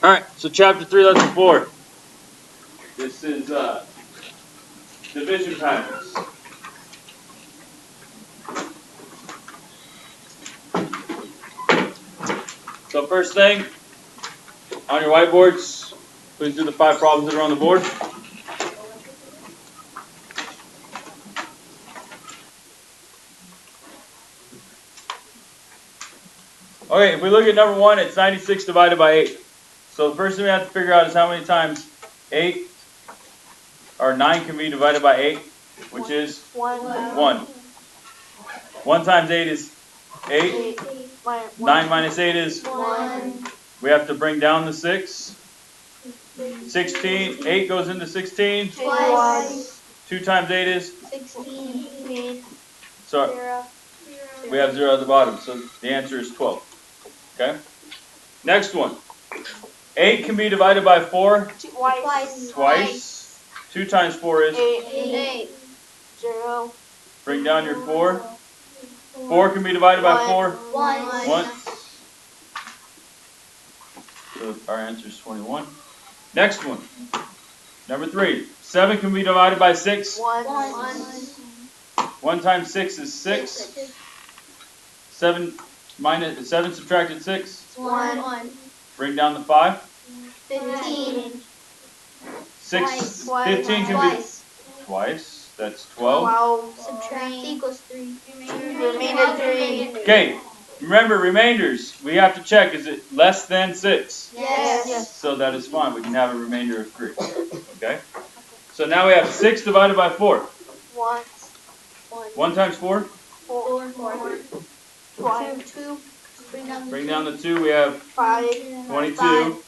Alright, so chapter 3, lesson 4. This is division patterns. So first thing, on your whiteboards, please do the 5 problems that are on the board. Okay, if we look at number 1, it's 96 divided by 8. So the first thing we have to figure out is how many times 8 or 9 can be divided by 8, which is 1. 1 times 8 is 8. 9 minus 8 is 1. We have to bring down the 6. 16. 8 goes into 16. Twice. 2 times 8 is 16. So we have 0 at the bottom. So the answer is 12. Okay. Next one. 8 can be divided by 4 twice. 2 times 4 is 8. 0. Bring down your 4. 4 can be divided by 4 once. So our answer is 21. Next one. Number 3. 7 can be divided by 6. 1 times 6 is 6. 7 subtracted 6. 1. Bring down the 5. 15. 15 can be twice. That's 12. Subtract equals 3. Remainder 3. Okay. Remember, remainders, we have to check, is it less than 6? Yes. So that is fine. We can have a remainder of 3. Okay? So now we have 6 divided by 4. 1. 1 times 4? 4. 2. Bring down the 2. We have 5. 22,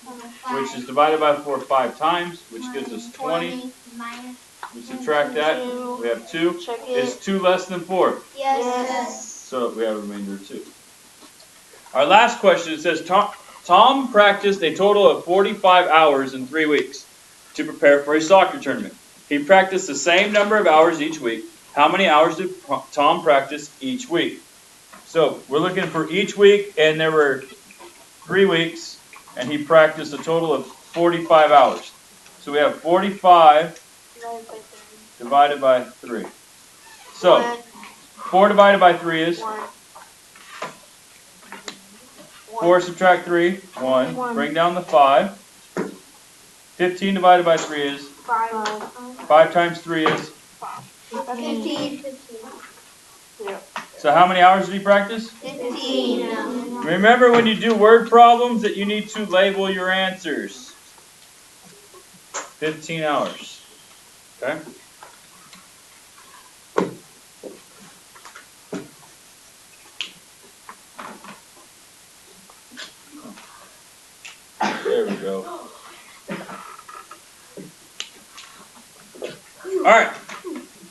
which is divided by 4 5 times, which gives us 20. We subtract that. We have 2. Is 2 less than 4? Yes. So we have a remainder of 2. Our last question, it says, Tom practiced a total of 45 hours in 3 weeks to prepare for a soccer tournament. He practiced the same number of hours each week. How many hours did Tom practice each week? So we're looking for each week, and there were 3 weeks, and he practiced a total of 45 hours. So we have 45 divided by 3. So 4 divided by 3 is 4 subtract 3, 1. Bring down the 5. 15 divided by 3 is 5 times 3 is 15. So how many hours did he practice? 15. Remember when you do word problems that you need to label your answers. 15 hours. Okay? There we go. Alright.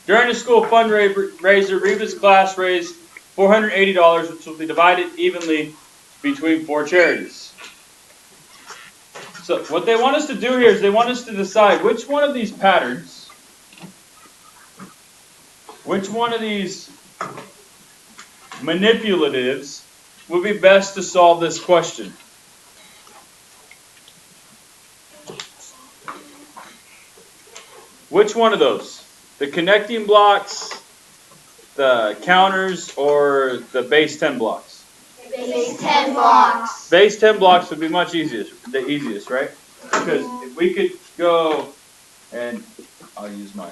During the school fundraiser, Reva's class raised $480, which will be divided evenly between 4 charities. So what they want us to do here is they want us to decide which one of these patterns, which one of these manipulatives would be best to solve this question. Which one of those? The connecting blocks, the counters, or the base 10 blocks? Base 10 blocks. Base 10 blocks would be much the easiest, right? Because if we could go, and I'll use mine.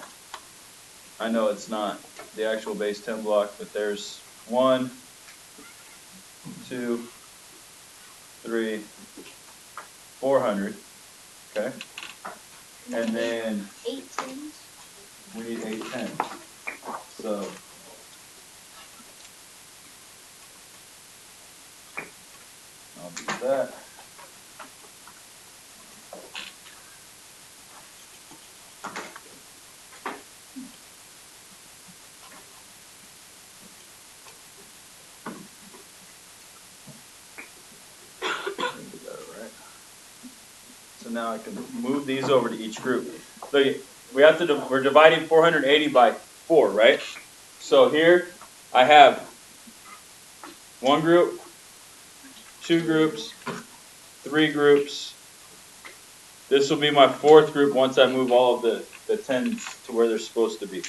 I know it's not the actual base 10 block, but there's 1, 2, 3, 400. Okay? And then 8 tens. we need 8 tens. So I'll do that. So now I can move these over to each group. So we're dividing 480 by 4, right? So here I have 1 group, 2 groups, 3 groups, This will be my fourth group once I move all of the tens to where they're supposed to be.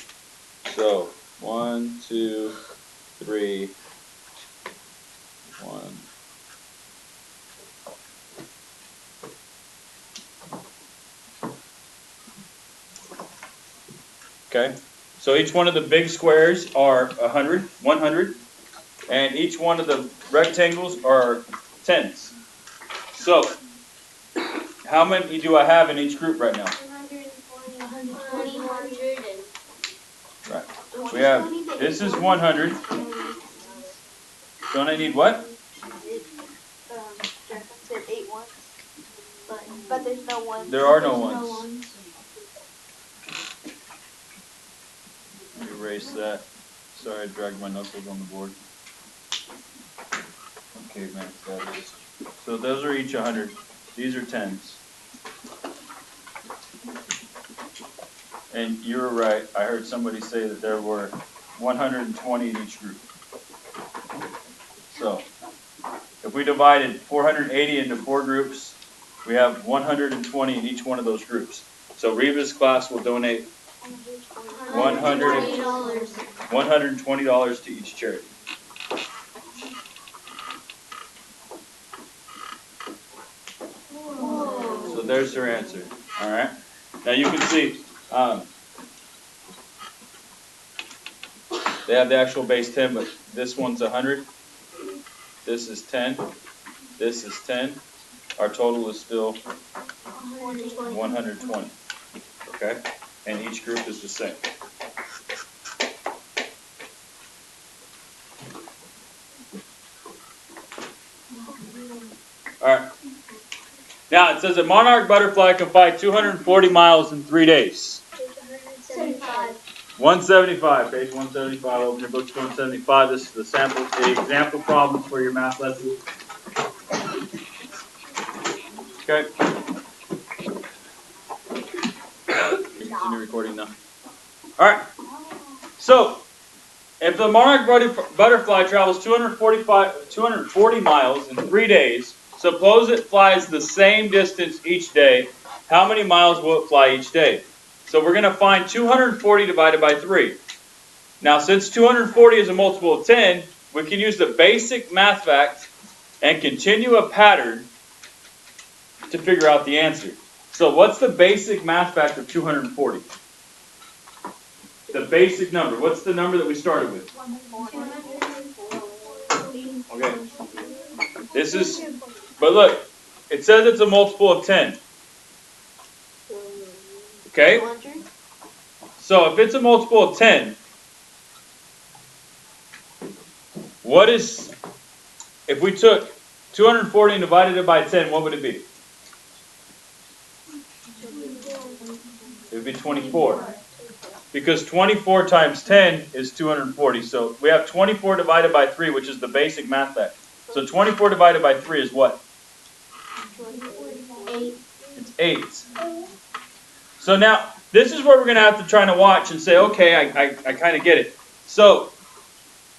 So 1, 2, 3, 1. Okay, so each one of the big squares are 100, and each one of the rectangles are tens. So, how many do I have in each group right now? 120. Right. We have, this is 100. Don't I need what? Jefferson said 8 ones, but there's no ones. There are no ones. Let me erase that. Sorry, I dragged my knuckles on the board. Okay, Max, that is. So those are each 100. These are tens. And you were right. I heard somebody say that there were 120 in each group. So, if we divided 480 into 4 groups, we have 120 in each one of those groups. So Reva's class will donate $120 to each charity. So there's their answer. All right. Now you can see they have the actual base 10, but this one's 100. This is 10. This is 10. Our total is still 120. Okay? And each group is the same. Alright. Now it says a monarch butterfly can fly 240 miles in 3 days. 175, page 175, open your books to 175. This is the example problem for your math lesson. Okay. Continue recording now. Alright. So, if the monarch butterfly travels 240 miles in 3 days, suppose it flies the same distance each day, how many miles will it fly each day? So we're going to find 240 divided by 3. Now, since 240 is a multiple of 10, we can use the basic math fact and continue a pattern to figure out the answer. So what's the basic math fact of 240? The basic number. What's the number that we started with? Okay. This is, but look, it says it's a multiple of 10. Okay? So if it's a multiple of 10, what is, if we took 240 and divided it by 10, what would it be? It would be 24. Because 24 times 10 is 240. So we have 24 divided by 3, which is the basic math fact. So 24 divided by 3 is what? 8. It's 8. So now, this is where we're going to have to try to watch and say, okay, I kind of get it. So,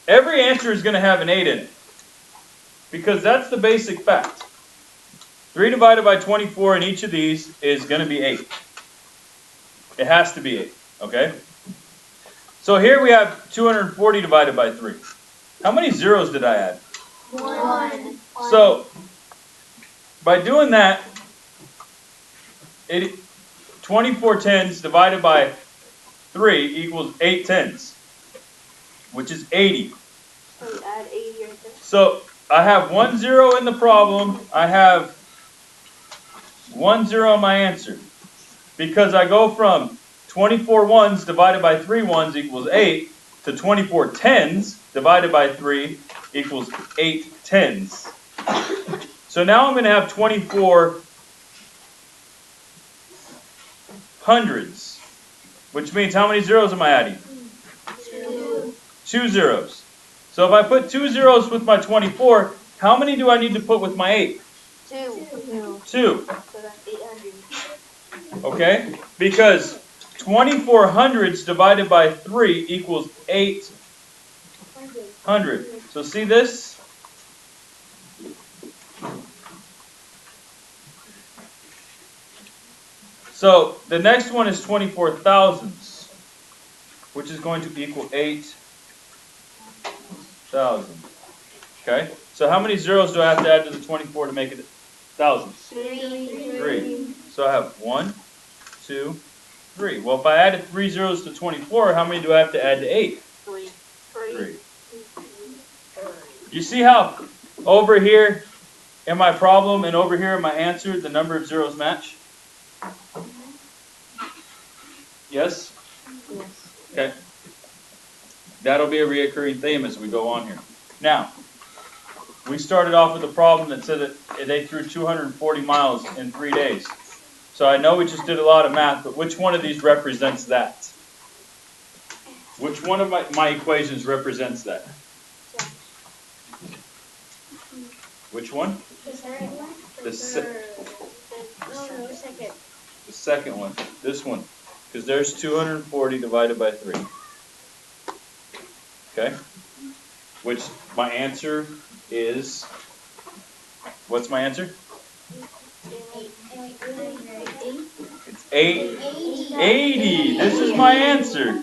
every answer is going to have an 8 in it. Because that's the basic fact. 3 divided by 24 in each of these is going to be 8. It has to be 8. Okay? So here we have 240 divided by 3. How many zeros did I add? 1. So, by doing that, 24 tens divided by 3 equals 8 tens, which is 80. So you add 80 right there. So I have 1 0 in the problem. I have 1 0 in my answer. Because I go from 24 ones divided by 3 ones equals 8 to 24 tens divided by 3 equals 8 tens. So now I'm going to have 24 hundreds, which means how many zeros am I adding? 2. 2 zeros. So if I put 2 zeros with my 24, how many do I need to put with my 8? 2. 2. So that's 800. Okay? Because 24 hundreds divided by 3 equals 800. So see this? So the next one is 24 thousandths, which is going to equal 8,000. Okay? So how many zeros do I have to add to the 24 to make it thousandths? 3. So I have 1, 2, 3. Well, if I added 3 zeros to 24, how many do I have to add to 8? 3. You see how over here in my problem and over here in my answer, the number of zeros match? Yes? Okay. That'll be a reoccurring theme as we go on here. Now, we started off with a problem that said that they threw 240 miles in 3 days. So I know we just did a lot of math, but which one of these represents that? Which one of my equations represents that? Which one? The second one. This one. Because there's 240 divided by 3. Okay? Which my answer is, what's my answer? It's 80. This is my answer.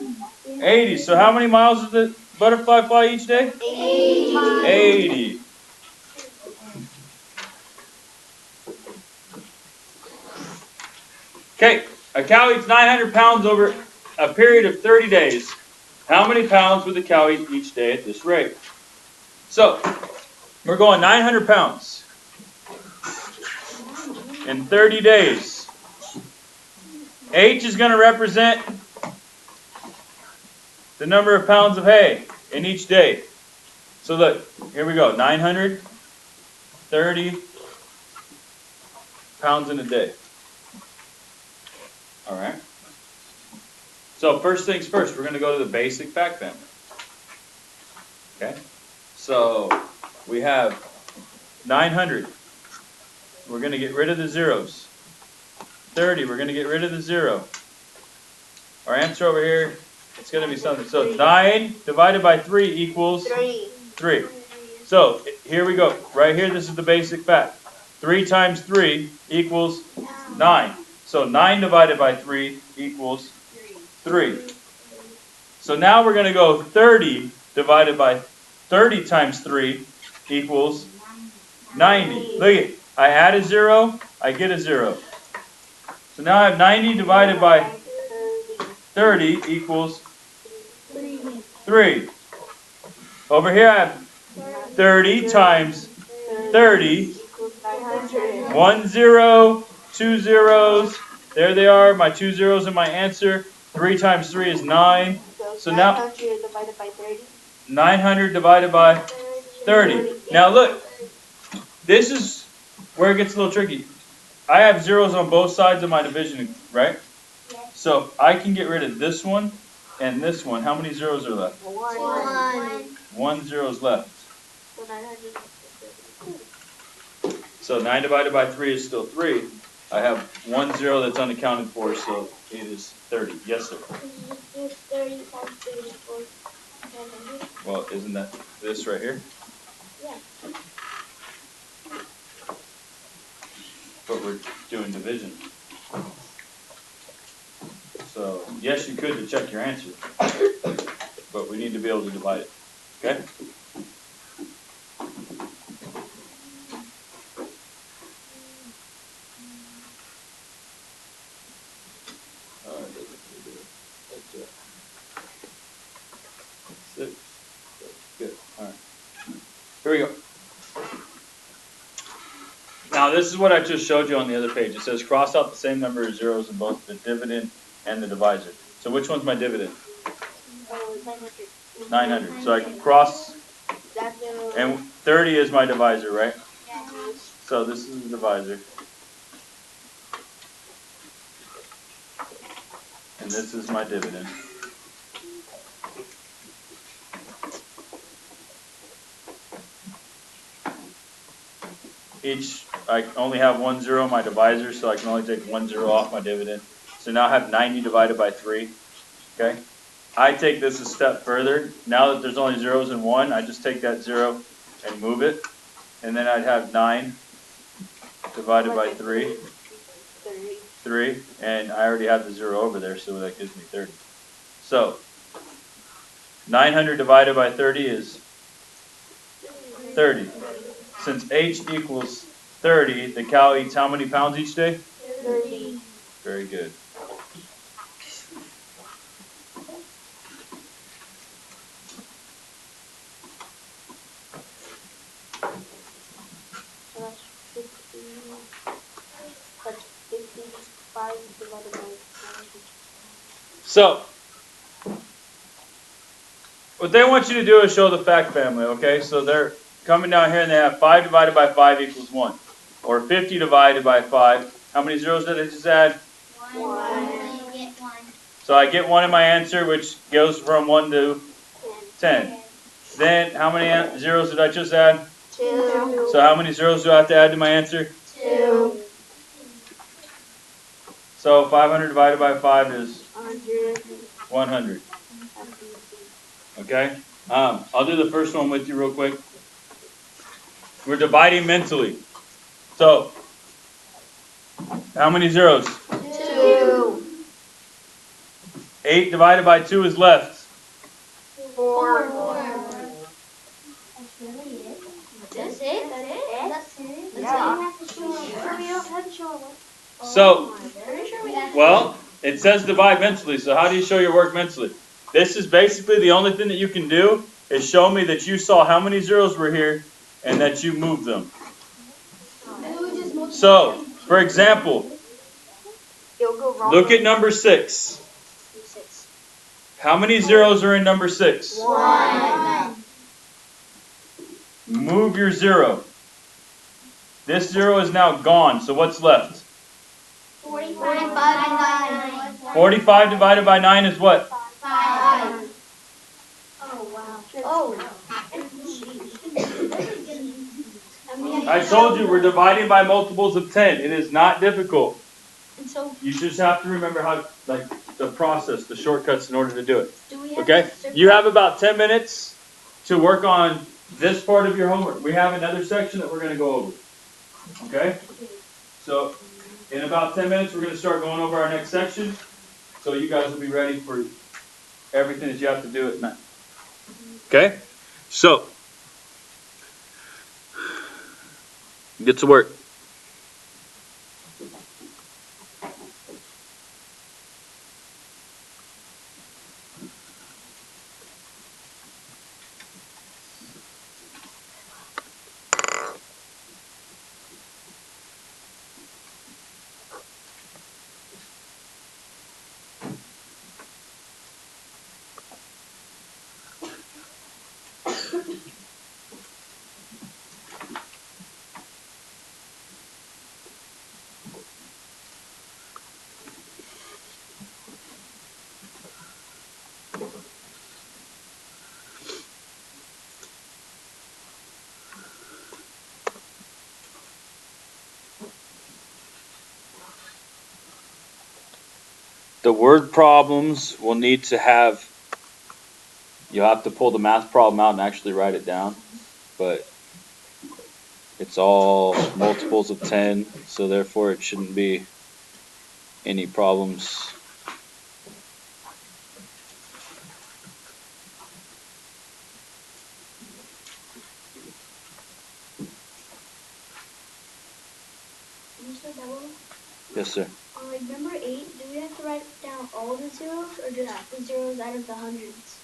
80. So how many miles does the butterfly fly each day? 80. Okay, a cow eats 900 pounds over a period of 30 days. How many pounds would the cow eat each day at this rate? So, we're going 900 pounds in 30 days. H is going to represent the number of pounds of hay in each day. So look, here we go, 930 pounds in a day. All right. So first things first, we're going to go to the basic fact family. Okay. So we have 900. We're going to get rid of the zeros. 30. We're going to get rid of the 0. Our answer over here, it's going to be something. So 9 divided by 3 equals 3. So here we go. Right here, this is the basic fact. 3 times 3 equals 9. So 9 divided by 3 equals 3. So now we're going to go 30 divided by 30 times 3 equals 90. Look at, I add a 0, I get a 0. So now I have 90 divided by 30 equals 3. Over here I have 30 times 30. 1 0, 2 zeros. There they are, my 2 zeros in my answer. 3 times 3 is 9. So now 900 divided by 30. Now look, this is where it gets a little tricky. I have zeros on both sides of my division, right? So I can get rid of this one and this one. How many zeros are left? 1 zero is left. So 9 divided by 3 is still 3. I have 1 0 that's unaccounted for, so it is 30. Yes, sir. Well, isn't that this right here? But we're doing division. So, yes, you could to check your answer. But we need to be able to divide it. Okay? Good. All right. Here we go. Now, this is what I just showed you on the other page. It says cross out the same number of zeros in both the dividend and the divisor. So which one's my dividend? 900. So I can cross, and 30 is my divisor, right? So this is the divisor. And this is my dividend. I only have 1 0 in my divisor, so I can only take 1 0 off my dividend. So now I have 90 divided by 3. Okay? I take this a step further. Now that there's only zeros and 1, I just take that 0 and move it. And then I'd have 9 divided by 3 3, and I already have the 0 over there, so that gives me 30. So 900 divided by 30 is 30. Since H equals 30, the cow eats how many pounds each day? 30. Very good. So that's 50. That's 55 divided by 90. So what they want you to do is show the fact family, okay? So they're coming down here and they have 5 divided by 5 equals 1. Or 50 divided by 5. How many zeros did I just add? 1. So I get 1 in my answer, which goes from 1 to 10. Then how many zeros did I just add? 2. So how many zeros do I have to add to my answer? 2. So 500 divided by 5 is 100. 100. Okay? I'll do the first one with you real quick. We're dividing mentally. So, how many zeros? 2. 8 divided by 2 is left. 4. That's it? That's it? Yeah. So, well, it says divide mentally, so how do you show your work mentally? This is basically the only thing that you can do is show me that you saw how many zeros were here and that you moved them. So, for example, look at number 6. How many zeros are in number 6? 1. Move your 0. This 0 is now gone, so what's left? 45 and 9. 45 divided by 9 is what? 5. Oh, wow. Oh. I told you we're dividing by multiples of 10. It is not difficult. You just have to remember how, like, the process, the shortcuts in order to do it. Okay? You have about 10 minutes to work on this part of your homework. We have another section that we're going to go over. Okay? So, in about 10 minutes, we're going to start going over our next section. So you guys will be ready for everything that you have to do at night. Okay? So, get to work. The word problems will need to have, you'll have to pull the math problem out and actually write it down, but it's all multiples of 10, so therefore it shouldn't be any problems. Yes, sir. On like number 8, do we have to write down all the zeros or just the zeros out of the hundreds?